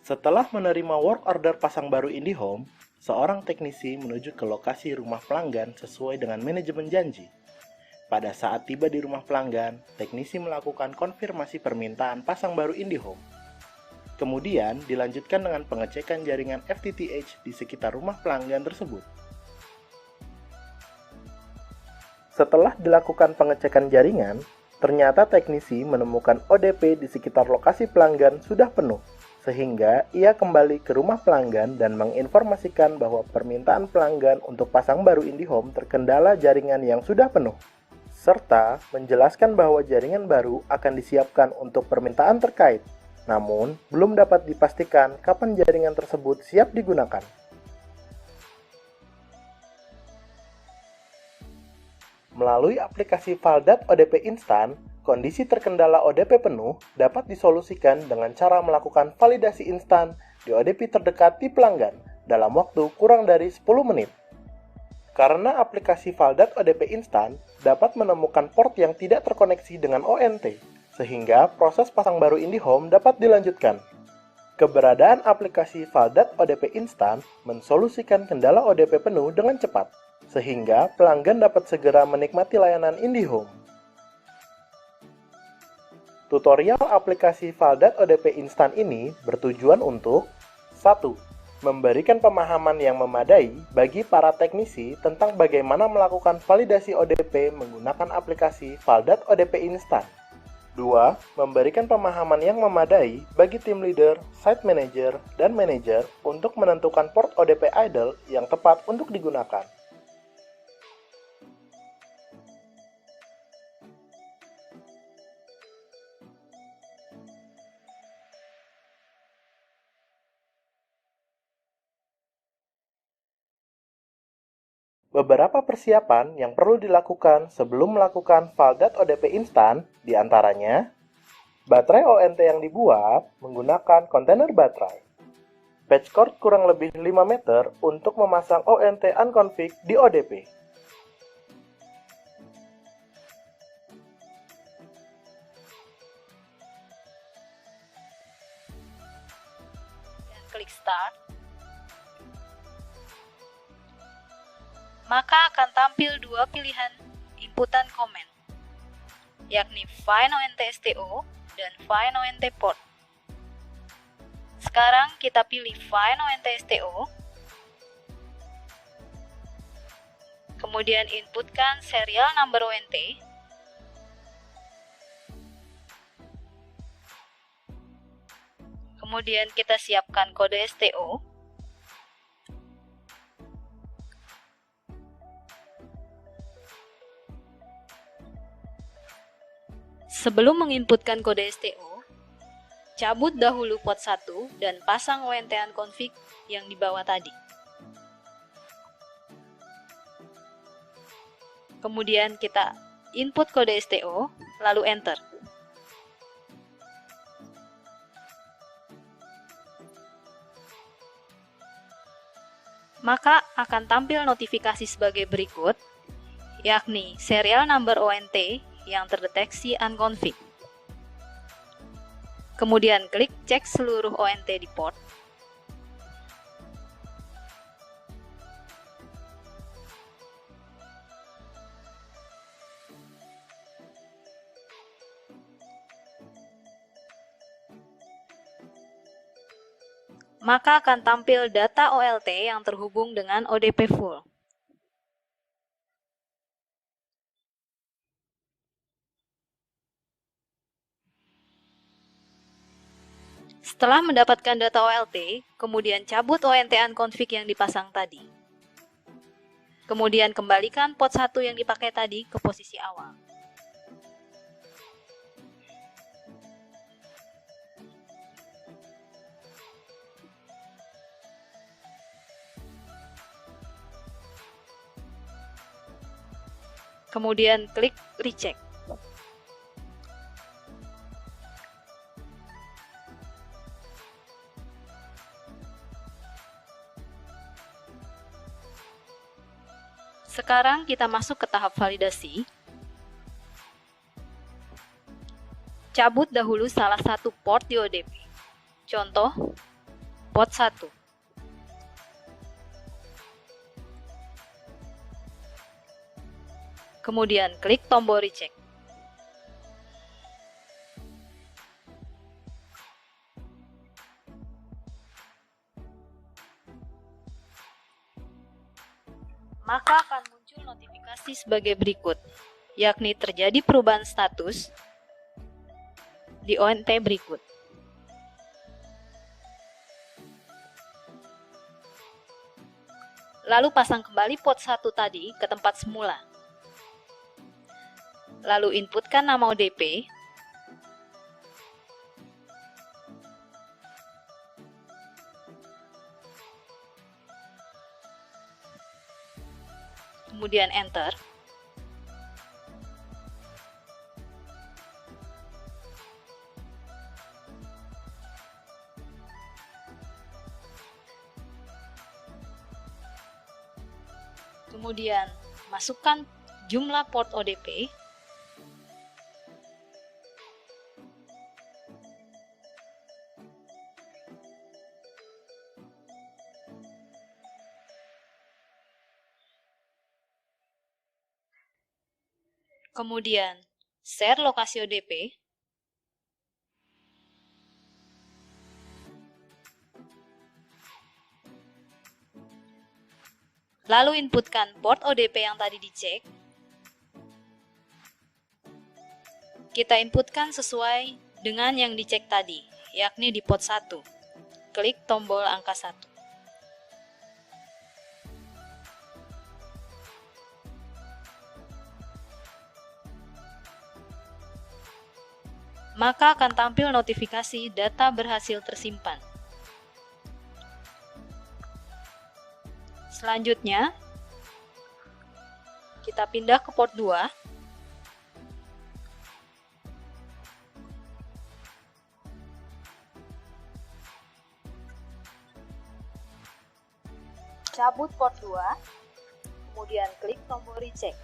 Setelah menerima work order pasang baru IndiHome, seorang teknisi menuju ke lokasi rumah pelanggan sesuai dengan manajemen janji. Pada saat tiba di rumah pelanggan, teknisi melakukan konfirmasi permintaan pasang baru IndiHome. Kemudian dilanjutkan dengan pengecekan jaringan FTTH di sekitar rumah pelanggan tersebut. Setelah dilakukan pengecekan jaringan, ternyata teknisi menemukan ODP di sekitar lokasi pelanggan sudah penuh, sehingga ia kembali ke rumah pelanggan dan menginformasikan bahwa permintaan pelanggan untuk pasang baru IndiHome terkendala jaringan yang sudah penuh, serta menjelaskan bahwa jaringan baru akan disiapkan untuk permintaan terkait, namun belum dapat dipastikan kapan jaringan tersebut siap digunakan. Melalui aplikasi Valdat ODP Instan, kondisi terkendala ODP penuh dapat disolusikan dengan cara melakukan validasi instan di ODP terdekat di pelanggan dalam waktu kurang dari 10 menit. Karena aplikasi Valdat ODP Instan dapat menemukan port yang tidak terkoneksi dengan ONT, sehingga proses pasang baru IndiHome dapat dilanjutkan. Keberadaan aplikasi Valdat ODP Instan mensolusikan kendala ODP penuh dengan cepat, sehingga pelanggan dapat segera menikmati layanan IndiHome. Tutorial aplikasi Valdat ODP Instan ini bertujuan untuk 1. Memberikan pemahaman yang memadai bagi para teknisi tentang bagaimana melakukan validasi ODP menggunakan aplikasi Valdat ODP Instan. 2. Memberikan pemahaman yang memadai bagi tim leader, site manager, dan manager untuk menentukan port ODP idle yang tepat untuk digunakan. Beberapa persiapan yang perlu dilakukan sebelum melakukan Valdat ODP Instan, diantaranya baterai ONT yang dibuat menggunakan kontainer baterai, patch cord kurang lebih 5 meter untuk memasang ONT unconfig di ODP, dan klik Start. Maka akan tampil dua pilihan inputan komen, yakni Find ONT STO dan Find ONT Port. Sekarang kita pilih Find ONT STO, kemudian inputkan serial number ONT, kemudian kita siapkan kode STO, sebelum menginputkan kode STO, cabut dahulu port 1 dan pasang ONT unconfig yang di bawah tadi. Kemudian kita input kode STO, lalu enter. Maka akan tampil notifikasi sebagai berikut, yakni serial number ONT yang terdeteksi unconfig. Kemudian klik cek seluruh ONT di port. Maka akan tampil data OLT yang terhubung dengan ODP full. Setelah mendapatkan data OLT, kemudian cabut ONT unconfig yang dipasang tadi. Kemudian kembalikan port 1 yang dipakai tadi ke posisi awal. Kemudian klik recheck. Sekarang kita masuk ke tahap validasi. Cabut dahulu salah satu port di ODP. Contoh, port 1. Kemudian klik tombol recheck. Maka akan muncul notifikasi sebagai berikut, yakni terjadi perubahan status di ONT berikut. Lalu pasang kembali port 1 tadi ke tempat semula. Lalu inputkan nama ODP, kemudian enter. Kemudian masukkan jumlah port ODP. Kemudian share lokasi ODP. Lalu inputkan port ODP yang tadi dicek. Kita inputkan sesuai dengan yang dicek tadi, yakni di port 1. Klik tombol angka 1. Maka akan tampil notifikasi data berhasil tersimpan. Selanjutnya, kita pindah ke port 2. Cabut port 2, kemudian klik tombol recheck.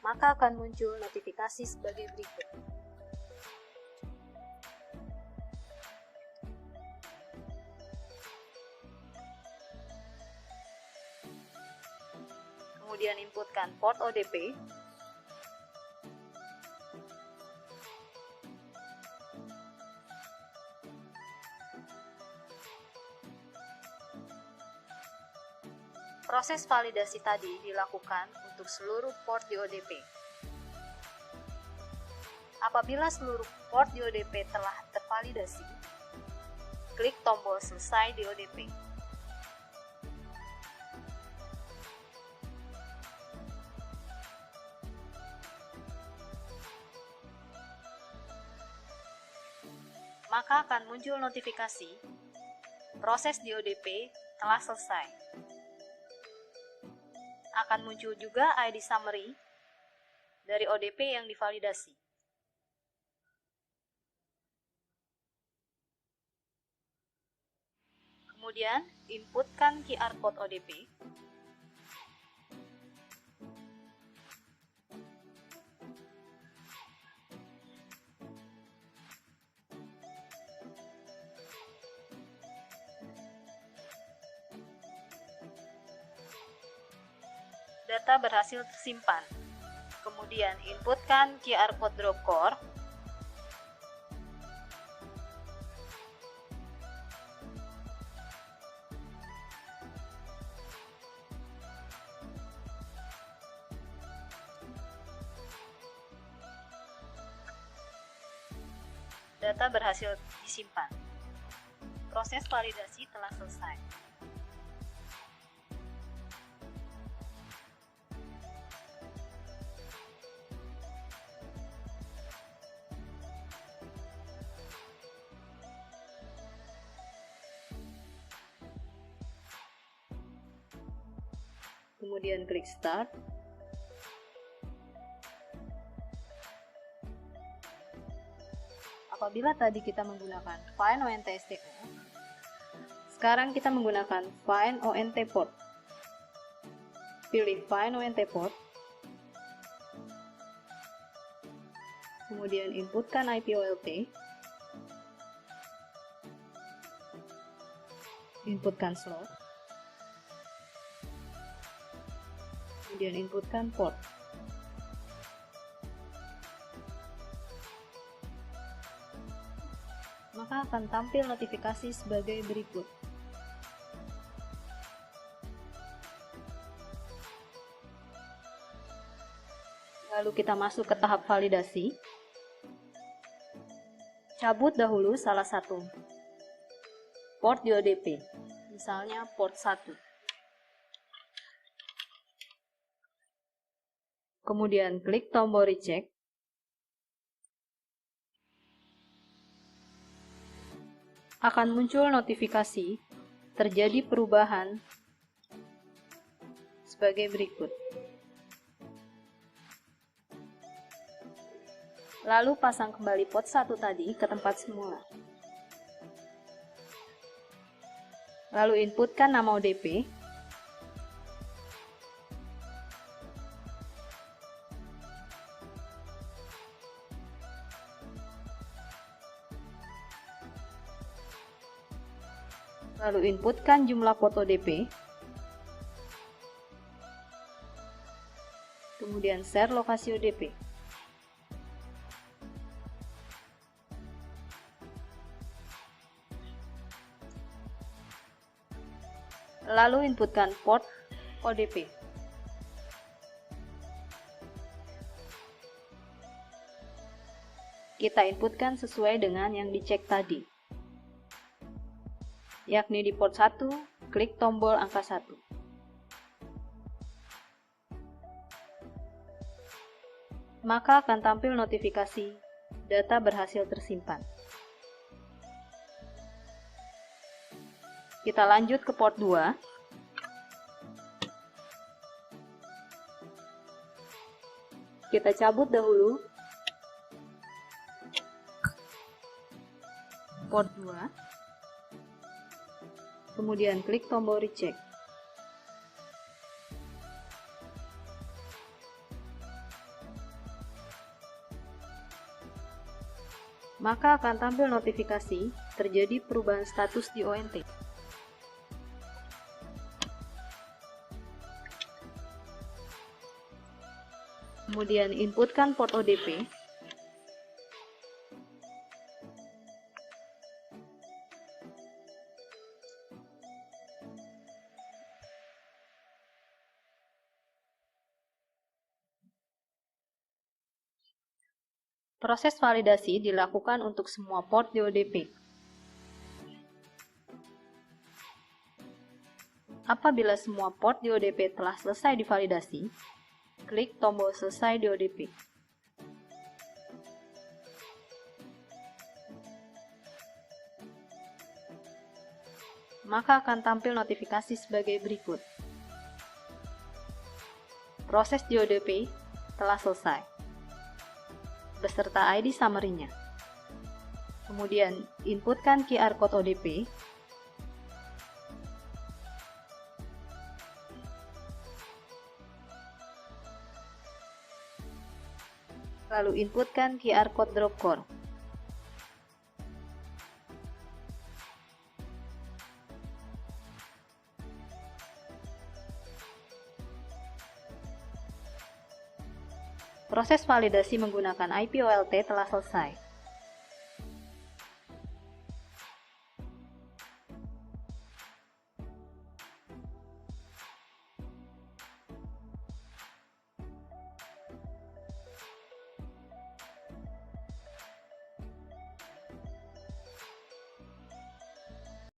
Maka akan muncul notifikasi sebagai berikut. Kemudian inputkan port ODP. Proses validasi tadi dilakukan untuk seluruh port di ODP. Apabila seluruh port di ODP telah tervalidasi, klik tombol selesai di ODP. Maka akan muncul notifikasi, proses di ODP telah selesai. Akan muncul juga ID summary dari ODP yang divalidasi. Kemudian, inputkan QR code ODP. Data berhasil tersimpan. Kemudian inputkan QR code dropcore. Data berhasil disimpan. Proses validasi telah selesai. Kemudian klik Start. Apabila tadi kita menggunakan Find ONT STO, sekarang kita menggunakan Find ONT Port. pilih Find ONT Port, kemudian inputkan IP OLT, inputkan slot, kemudian inputkan port. Maka akan tampil notifikasi sebagai berikut. Lalu kita masuk ke tahap validasi. Cabut dahulu salah satu port di ODP, misalnya port 1. Kemudian klik tombol recheck. Akan muncul notifikasi terjadi perubahan sebagai berikut. Lalu pasang kembali port 1 tadi ke tempat semula. Lalu inputkan nama ODP. Lalu inputkan jumlah port ODP. Kemudian share lokasi ODP. Lalu inputkan port ODP. Kita inputkan sesuai dengan yang dicek tadi, yakni di port 1, klik tombol angka 1. Maka akan tampil notifikasi data berhasil tersimpan. Kita lanjut ke port 2. Kita cabut dahulu port 2. Kemudian klik tombol recheck. Maka akan tampil notifikasi terjadi perubahan status di ONT. Kemudian inputkan port ODP. Proses validasi dilakukan untuk semua port di ODP. Apabila semua port di ODP telah selesai divalidasi, klik tombol selesai di ODP. Maka akan tampil notifikasi sebagai berikut. Proses di ODP telah selesai, beserta ID summary-nya. Kemudian inputkan QR code ODP. Lalu inputkan QR code dropcore. Proses validasi menggunakan IP OLT telah selesai.